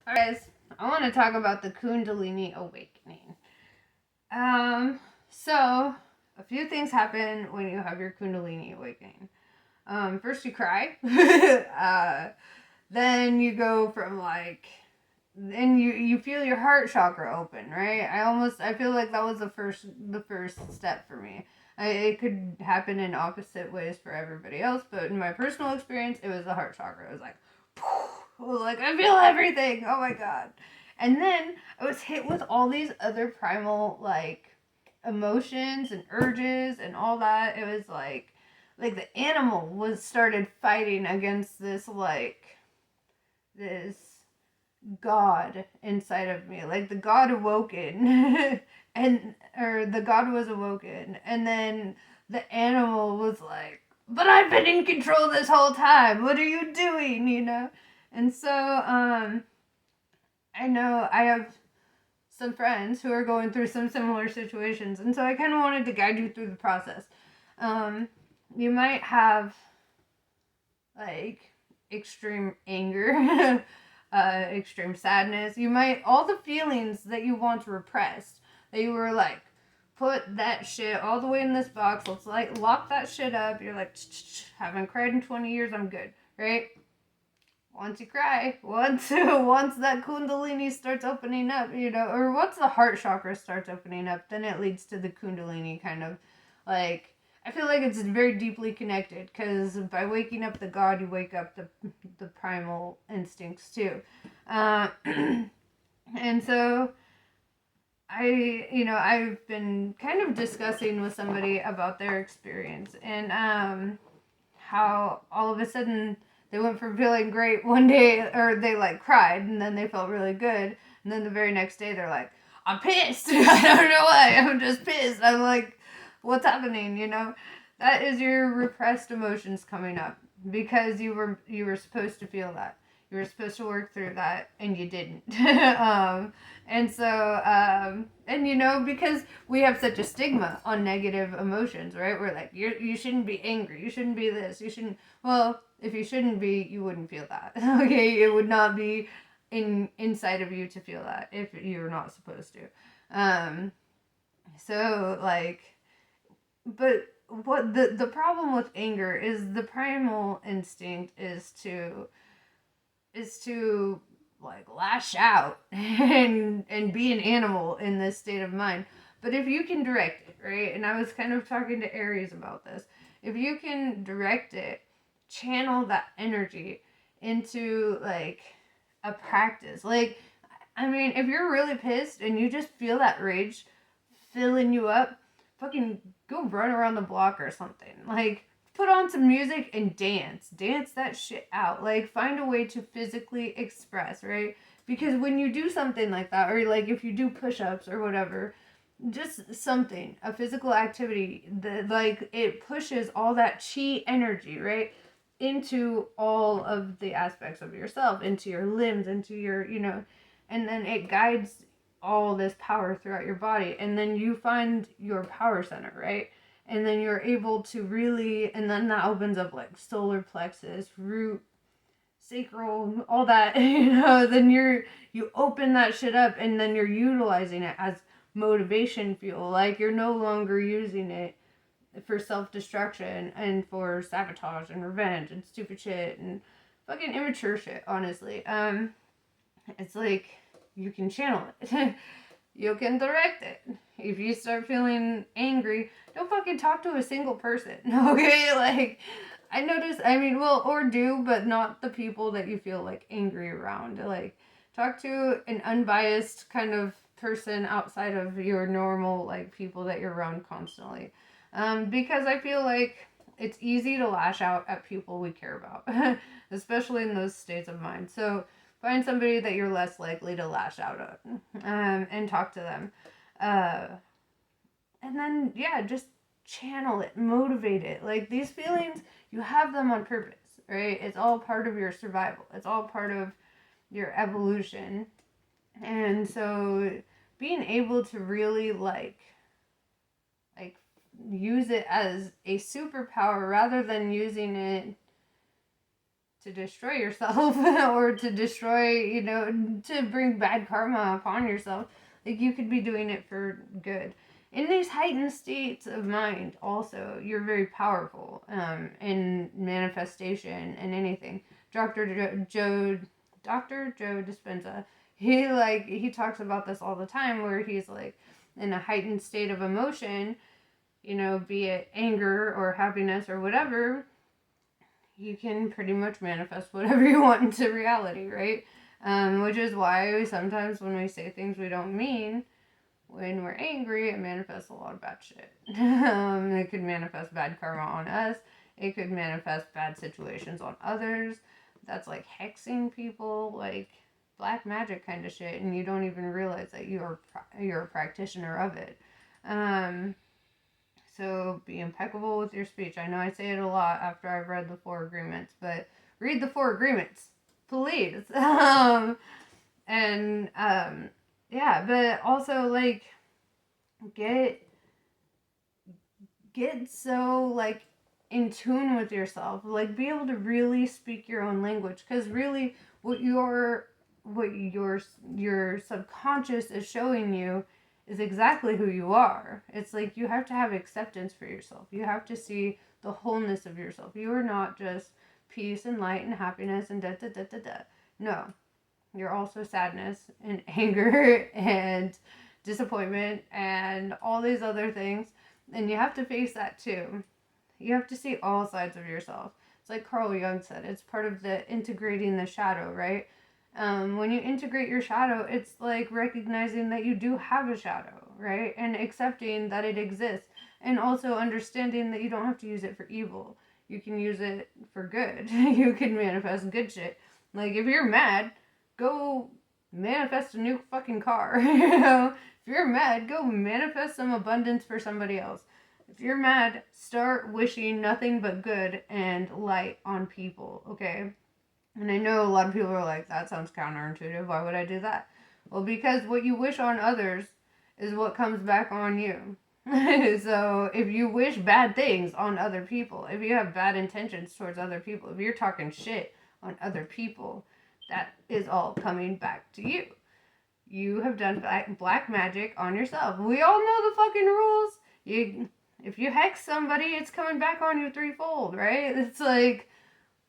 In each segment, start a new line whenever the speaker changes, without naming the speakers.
Alright guys, I want to talk about the Kundalini awakening. So a few things happen when you have your Kundalini awakening. First you cry. Then you go from then you feel your heart chakra open, right? I feel like that was the first step for me. It could happen in opposite ways for everybody else, but in my personal experience, it was the heart chakra. It was like, like I feel everything. Oh my god! And then I was hit with all these other primal emotions and urges and all that. It was like the animal was started fighting against this God inside of me. Like the God awoken the God was awoken, and then the animal was like, but I've been in control this whole time. What are you doing? And so I know I have some friends who are going through some similar situations, and so I kind of wanted to guide you through the process. You might have like extreme anger, extreme sadness. You might, all the feelings that you once repressed, that you were like, put that shit all the way in this box. Let's lock that shit up. You're like, haven't cried in 20 years. I'm good, right? Once you cry, once that Kundalini starts opening up, or once the heart chakra starts opening up, then it leads to the Kundalini kind of like. I feel like it's very deeply connected because by waking up the God, you wake up the primal instincts too, and so I've been kind of discussing with somebody about their experience and how all of a sudden they went from feeling great one day, or they cried, and then they felt really good, and then the very next day they're like, I'm pissed. I don't know why. I'm just pissed. I'm like, what's happening? That is your repressed emotions coming up because you were supposed to feel that. You were supposed to work through that, and you didn't. And so, because we have such a stigma on negative emotions, right? We're like, you shouldn't be angry. You shouldn't be this. You shouldn't. Well, if you shouldn't be, you wouldn't feel that. Okay, it would not be inside of you to feel that if you're not supposed to. So but what the problem with anger is the primal instinct is to lash out and be an animal in this state of mind. But if you can direct it, right? And I was kind of talking to Aries about this. If you can direct it, channel that energy into a practice. If you're really pissed and you just feel that rage filling you up, fucking go run around the block or something. Put on some music and dance that shit out. Find a way to physically express, right? Because when you do something like that, or if you do push-ups or whatever, just something, a physical activity that it pushes all that chi energy, right, into all of the aspects of yourself, into your limbs, into your and then it guides all this power throughout your body, and then you find your power center, right? And then you're able to really, and then that opens up solar plexus, root, sacral, all that. Then you open that shit up, and then you're utilizing it as motivation fuel. You're no longer using it for self-destruction and for sabotage and revenge and stupid shit and fucking immature shit, honestly. It's you can channel it. You can direct it. If you start feeling angry, don't fucking talk to a single person, okay? I notice, or do, but not the people that you feel angry around. Talk to an unbiased kind of person outside of your normal people that you're around constantly. Because I feel like it's easy to lash out at people we care about, especially in those states of mind. So find somebody that you're less likely to lash out at, and talk to them. And then, yeah, just channel it, motivate it. These feelings, you have them on purpose, right? It's all part of your survival. It's all part of your evolution. And so being able to really use it as a superpower rather than using it to destroy yourself or to destroy, to bring bad karma upon yourself. Like, you could be doing it for good. In these heightened states of mind, also, you're very powerful in manifestation and anything. Dr. Joe Dispenza, he talks about this all the time, where he's like in a heightened state of emotion, be it anger or happiness or whatever, you can pretty much manifest whatever you want into reality, right? Which is why sometimes when we say things we don't mean, when we're angry, it manifests a lot of bad shit. It could manifest bad karma on us. It could manifest bad situations on others. That's like hexing people, like black magic kind of shit, and you don't even realize that you're a practitioner of it. So be impeccable with your speech. I know I say it a lot after I've read the 4 agreements, but read the 4 agreements, please. Yeah, but also like get so like in tune with yourself, like be able to really speak your own language, because really what your subconscious is showing you is exactly who you are. It's like you have to have acceptance for yourself. You have to see the wholeness of yourself. You are not just peace and light and happiness and da da da da da. No, you're also sadness and anger and disappointment and all these other things, and you have to face that too. You have to see all sides of yourself. It's like Carl Jung said, it's part of the integrating the shadow, right? When you integrate your shadow, it's like recognizing that you do have a shadow, right? And accepting that it exists. And also understanding that you don't have to use it for evil. You can use it for good. You can manifest good shit. Like, if you're mad, go manifest a new fucking car. If you're mad, go manifest some abundance for somebody else. If you're mad, start wishing nothing but good and light on people, okay? And I know a lot of people are like, that sounds counterintuitive. Why would I do that? Well, because what you wish on others is what comes back on you. So if you wish bad things on other people, if you have bad intentions towards other people, if you're talking shit on other people, that is all coming back to you. You have done black magic on yourself. We all know the fucking rules. If you hex somebody, it's coming back on you 3-fold, right? It's like,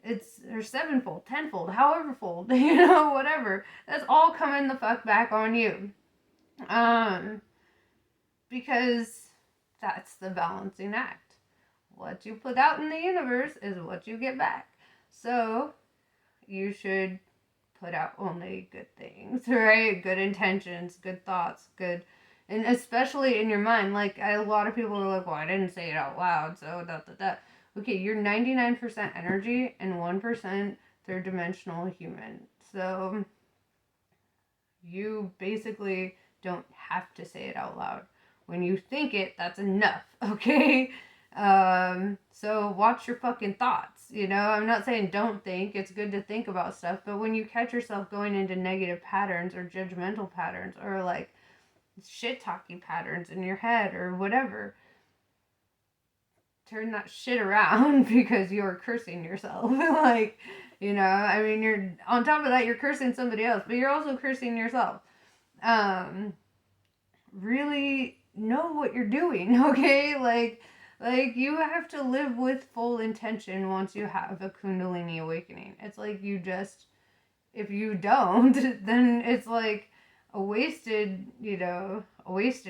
or 7-fold, 10-fold, however fold, whatever. That's all coming the fuck back on you. Because that's the balancing act. What you put out in the universe is what you get back. So you should put out only good things, right? Good intentions, good thoughts, good, and especially in your mind. Like, a lot of people are like, well, I didn't say it out loud, so da da da. Okay, you're 99% energy and 1% third dimensional human. So you basically don't have to say it out loud. When you think it, that's enough, okay? So watch your fucking thoughts, I'm not saying don't think. It's good to think about stuff, but when you catch yourself going into negative patterns or judgmental patterns or like shit-talking patterns in your head or whatever, turn that shit around, because you're cursing yourself. Like, you're on top of that, you're cursing somebody else, but you're also cursing yourself. Really know what you're doing, okay? Like you have to live with full intention once you have a Kundalini awakening. It's like if you don't, then it's like a wasted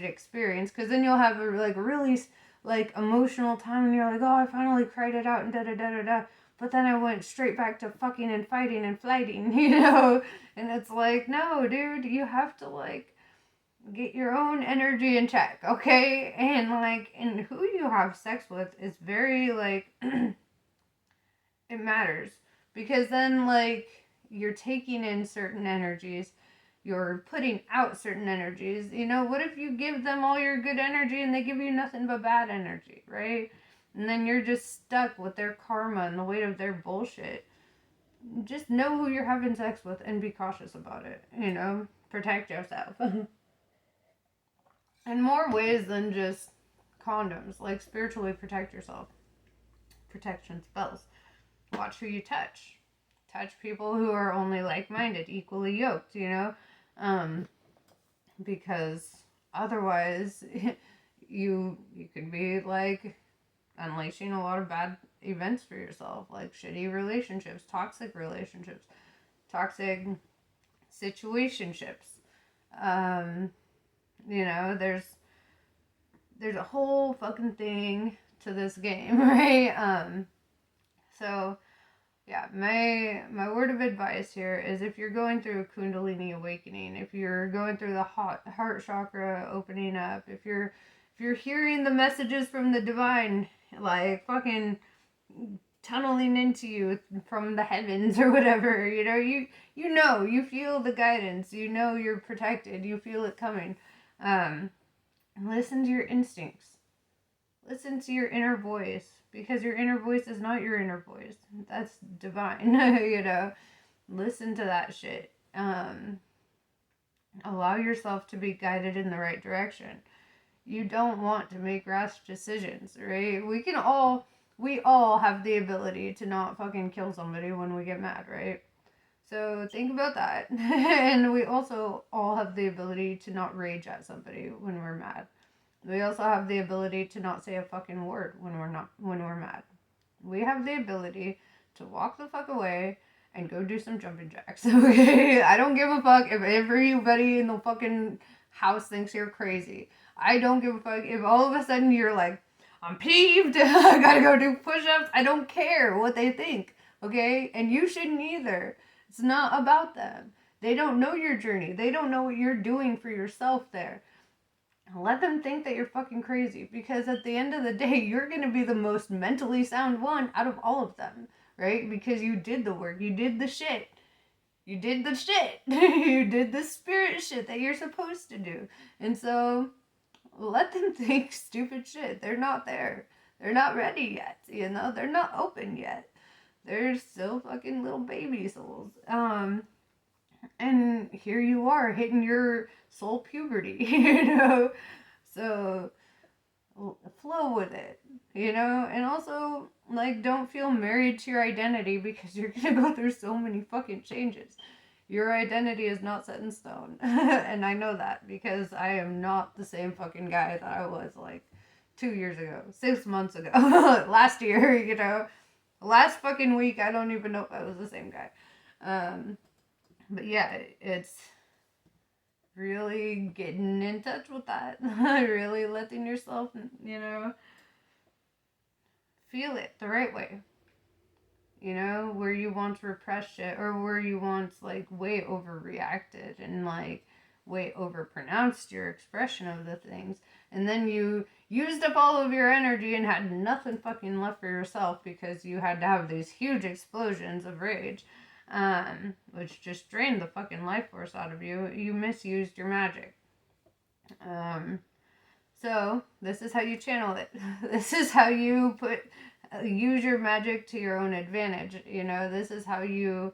experience, because then you'll have a really like emotional time and you're like, oh, I finally cried it out and da da da da da. But then I went straight back to fucking and fighting and flighting, and it's like, no, dude, you have to like get your own energy in check, okay? And who you have sex with is very like it matters, because then like you're taking in certain energies, you're putting out certain energies. What if you give them all your good energy and they give you nothing but bad energy, right? And then you're just stuck with their karma and the weight of their bullshit. Just know who you're having sex with and be cautious about it, protect yourself. In more ways than just condoms, like spiritually protect yourself. Protection spells. Watch who you touch. touch people who are only like-minded, equally yoked, you know? Because otherwise you could be like unleashing a lot of bad events for yourself, like shitty relationships, toxic situationships. You know, there's a whole fucking thing to this game, right? So yeah, my word of advice here is, if you're going through a Kundalini awakening, if you're going through the heart chakra opening up, if you're hearing the messages from the divine, like fucking tunneling into you from the heavens or whatever, you know, you feel the guidance, you know you're protected, you feel it coming. Listen to your instincts. Listen to your inner voice, because your inner voice is not your inner voice. That's divine, you know. Listen to that shit. Allow yourself to be guided in the right direction. You don't want to make rash decisions, right? We all have the ability to not fucking kill somebody when we get mad, right? So think about that. And we also all have the ability to not rage at somebody when we're mad. We also have the ability to not say a fucking word when we're mad. We have the ability to walk the fuck away and go do some jumping jacks. Okay? I don't give a fuck if everybody in the fucking house thinks you're crazy. I don't give a fuck if all of a sudden you're like, I'm peeved, I gotta go do push-ups. I don't care what they think, okay? And you shouldn't either. It's not about them. They don't know your journey. They don't know what you're doing for yourself there. Let them think that you're fucking crazy, because at the end of the day, you're going to be the most mentally sound one out of all of them, right? Because you did the work, you did the shit. You did the shit. You did the spirit shit that you're supposed to do. And so let them think stupid shit. They're not there. They're not ready yet, you know? They're not open yet. They're still fucking little baby souls. And here you are hitting your soul puberty, you know? So flow with it, you know? And also, like, don't feel married to your identity, because you're gonna go through so many fucking changes. Your identity is not set in stone. And I know that, because I am not the same fucking guy that I was like 2 years ago, 6 months ago, last year, you know? Last fucking week, I don't even know if I was the same guy. But yeah, it's really getting in touch with that. Really letting yourself, you know, feel it the right way. You know, where you once repressed it, or where you once like way overreacted and like way overpronounced your expression of the things. And then you used up all of your energy and had nothing fucking left for yourself, because you had to have these huge explosions of rage. Which just drained the fucking life force out of you. You misused your magic. So this is how you channel it. This is how you use your magic to your own advantage. You know, this is how you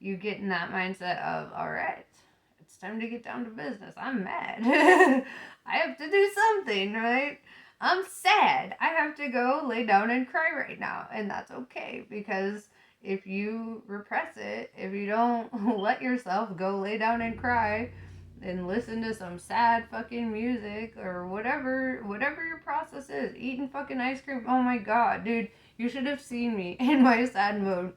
get in that mindset of, all right, it's time to get down to business. I'm mad. I have to do something, right? I'm sad. I have to go lay down and cry right now, and that's okay, because if you repress it, if you don't let yourself go lay down and cry and listen to some sad fucking music or whatever your process is, eating fucking ice cream, oh my god, dude, you should have seen me in my sad mode.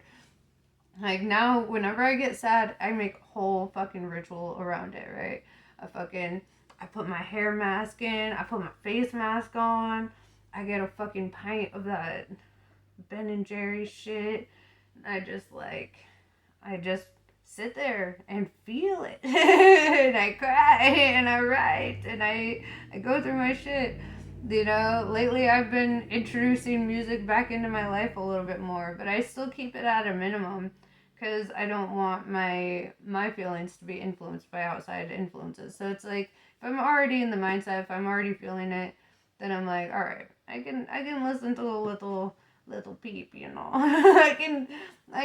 Like, now, whenever I get sad, I make a whole fucking ritual around it, right? I put my hair mask in, I put my face mask on, I get a fucking pint of that Ben and Jerry shit. I just sit there and feel it. And I cry and I write and I go through my shit. You know, lately I've been introducing music back into my life a little bit more, but I still keep it at a minimum, because I don't want my feelings to be influenced by outside influences. So it's like, if I'm already in the mindset, if I'm already feeling it, then I'm like, all right, I can listen to a little peep, you know. I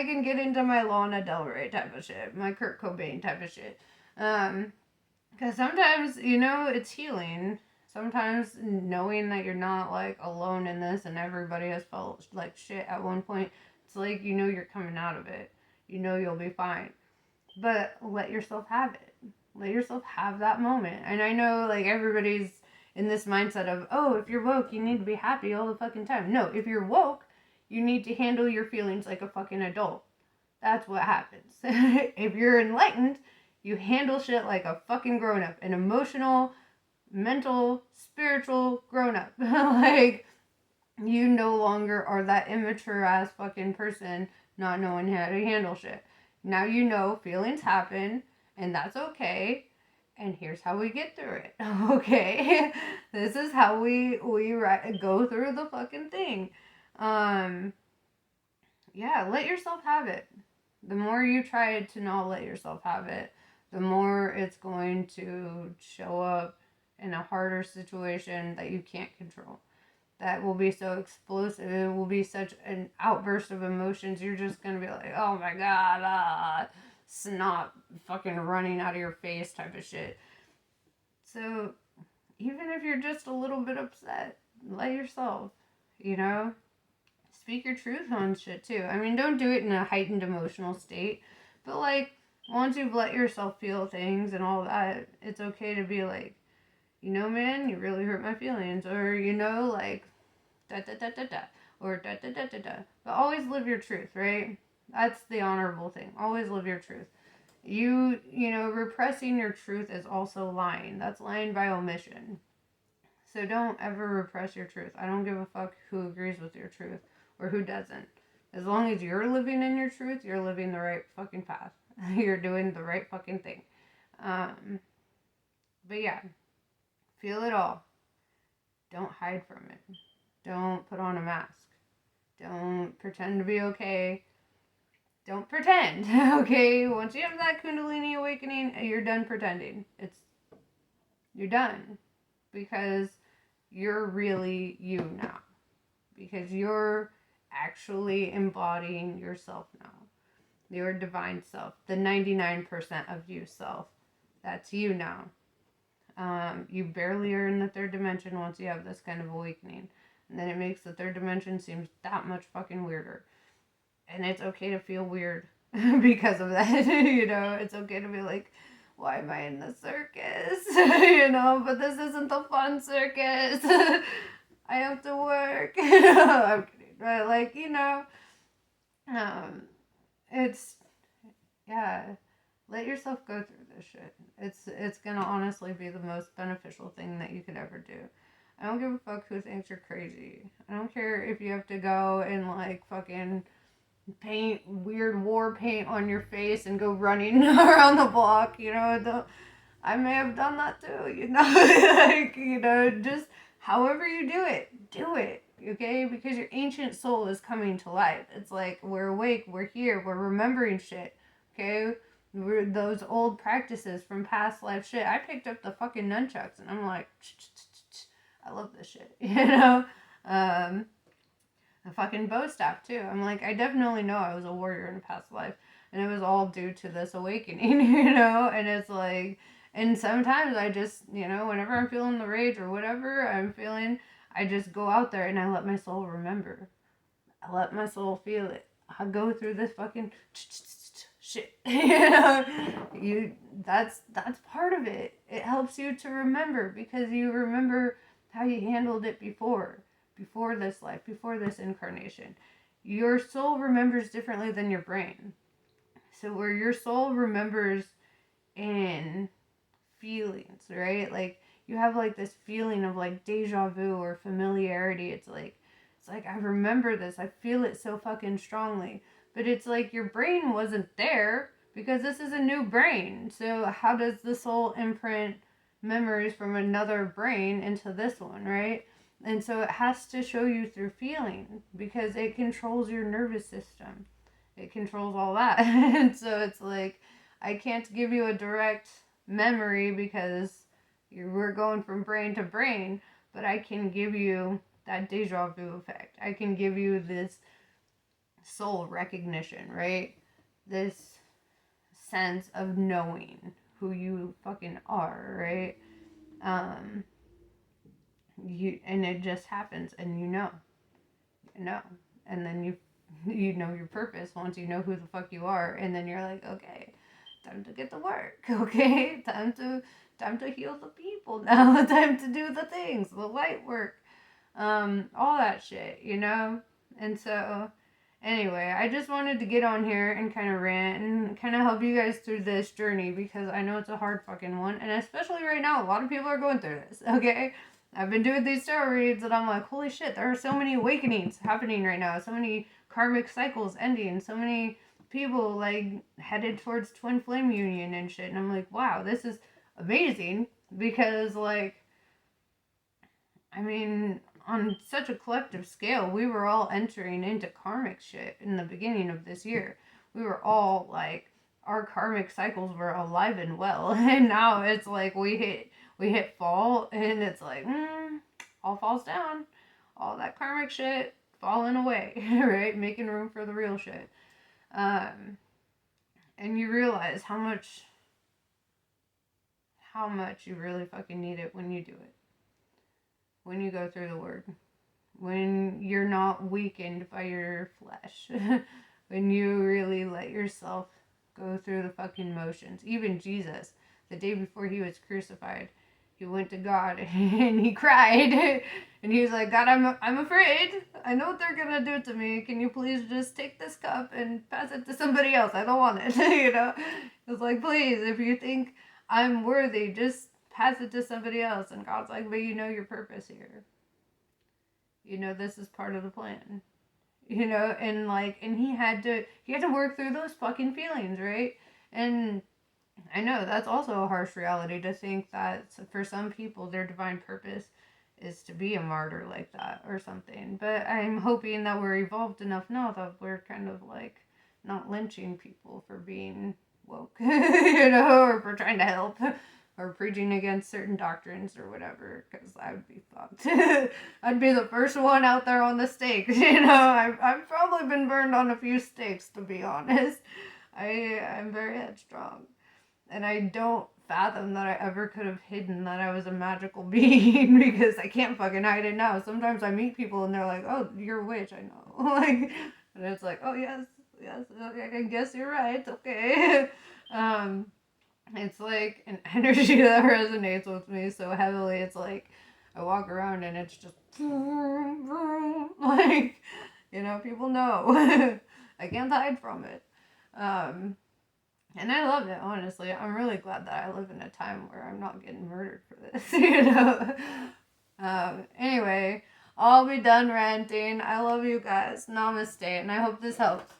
can get into my Lana Del Rey type of shit, my Kurt Cobain type of shit. Because sometimes, you know, it's healing. Sometimes knowing that you're not like alone in this, and everybody has felt like shit at one point, it's like, you know, you're coming out of it. You know you'll be fine. But let yourself have it. Let yourself have that moment. And I know, like, everybody's in this mindset of, oh, if you're woke, you need to be happy all the fucking time. No, if you're woke, you need to handle your feelings like a fucking adult. That's what happens. If you're enlightened, you handle shit like a fucking grown up, an emotional, mental, spiritual grown up. Like, you no longer are that immature ass fucking person not knowing how to handle shit. Now you know feelings happen, and that's okay. And here's how we get through it. Okay, this is how we go through the fucking thing. Yeah, let yourself have it. The more you try to not let yourself have it, the more it's going to show up in a harder situation that you can't control. That will be so explosive. It will be such an outburst of emotions. You're just going to be like, oh my God, snot fucking running out of your face type of shit. So even if you're just a little bit upset, let yourself, you know, speak your truth on shit too. I mean, don't do it in a heightened emotional state, but like, once you've let yourself feel things and all that, it's okay to be like, you know, man, you really hurt my feelings, or, you know, like, da da da da da, or da da da da da. But always live your truth, right? That's the honorable thing. Always live your truth. You know, repressing your truth is also lying. That's lying by omission. So don't ever repress your truth. I don't give a fuck who agrees with your truth or who doesn't. As long as you're living in your truth, you're living the right fucking path. You're doing the right fucking thing. But yeah, feel it all. Don't hide from it. Don't put on a mask. Don't pretend to be okay. Don't pretend, okay? Once you have that Kundalini awakening, you're done pretending. You're done. Because you're really you now. Because you're actually embodying yourself now. Your divine self. The 99% of you self. That's you now. You barely are in the third dimension once you have this kind of awakening. And then it makes the third dimension seem that much fucking weirder. And it's okay to feel weird because of that. You know, it's okay to be like, why am I in the circus? You know, but this isn't the fun circus. I have to work. I'm kidding. But like, you know, it's, yeah, let yourself go through this shit. It's gonna honestly be the most beneficial thing that you could ever do. I don't give a fuck who thinks you're crazy. I don't care if you have to go and like fucking paint weird war paint on your face and go running around the block, you know. I may have done that too, you know. Like, you know, just however you do it, okay? Because your ancient soul is coming to life. It's like, we're awake, we're here, we're remembering shit, okay? We're those old practices from past life shit. I picked up the fucking nunchucks and I'm like, I love this shit, you know. The fucking bow staff too. I'm like, I definitely know I was a warrior in a past life, and it was all due to this awakening, you know. And it's like, and sometimes I just, you know, whenever I'm feeling the rage or whatever I'm feeling, I just go out there and I let my soul remember. I let my soul feel it. I go through this fucking shit, you know. That's part of it. It helps you to remember because you remember how you handled it before this life, before this incarnation. Your soul remembers differently than your brain. So where your soul remembers in feelings, right? Like you have like this feeling of like deja vu or familiarity. It's like I remember this. I feel it so fucking strongly. But it's like your brain wasn't there because this is a new brain. So how does the soul imprint memories from another brain into this one, right? And so it has to show you through feeling because it controls your nervous system. It controls all that. And so it's like, I can't give you a direct memory because we're going from brain to brain, but I can give you that deja vu effect. I can give you this soul recognition, right? This sense of knowing who you fucking are, right? And it just happens, and you know, and then you you know your purpose, once you know who the fuck you are, and then you're like, okay, time to get to work. Okay, time to heal the people now. Time to do the things, the light work, all that shit, you know. And so, anyway, I just wanted to get on here and kind of rant and kind of help you guys through this journey, because I know it's a hard fucking one, and especially right now, a lot of people are going through this. Okay, I've been doing these tarot reads, and I'm like, holy shit, there are so many awakenings happening right now, so many karmic cycles ending, so many people like headed towards twin flame union and shit, and I'm like, wow, this is amazing, because like, I mean, on such a collective scale, we were all entering into karmic shit in the beginning of this year. We were all like, our karmic cycles were alive and well, and now it's like we hit fall, and it's like, all falls down, all that karmic shit falling away, right? Making room for the real shit. Um, and you realize how much you really fucking need it when you do it. When you go through the word. When you're not weakened by your flesh. When you really let yourself go through the fucking motions. Even Jesus, the day before he was crucified, he went to God and he cried. And he was like, God, I'm afraid. I know what they're gonna do to me. Can you please just take this cup and pass it to somebody else? I don't want it. You know? It was like, please, if you think I'm worthy, just pass it to somebody else. And God's like, but you know your purpose here. You know, this is part of the plan. You know, and like, and he had to work through those fucking feelings, right? And I know that's also a harsh reality, to think that for some people their divine purpose is to be a martyr like that or something. But I'm hoping that we're evolved enough now that we're kind of like not lynching people for being woke, you know, or for trying to help, or preaching against certain doctrines or whatever, because I would be fucked. I'd be the first one out there on the stake, you know. I've probably been burned on a few stakes, to be honest. I'm very headstrong, and I don't fathom that I ever could have hidden that I was a magical being, because I can't fucking hide it now. Sometimes I meet people and they're like, "Oh, you're a witch," I know. Like, and it's like, "Oh yes, yes, okay, I guess you're right, okay." um, it's like an energy that resonates with me so heavily. It's like I walk around and it's just like, you know, people know. I can't hide from it. Um, and I love it, honestly. I'm really glad that I live in a time where I'm not getting murdered for this, you know? Anyway, I'll be done ranting. I love you guys. Namaste, and I hope this helped.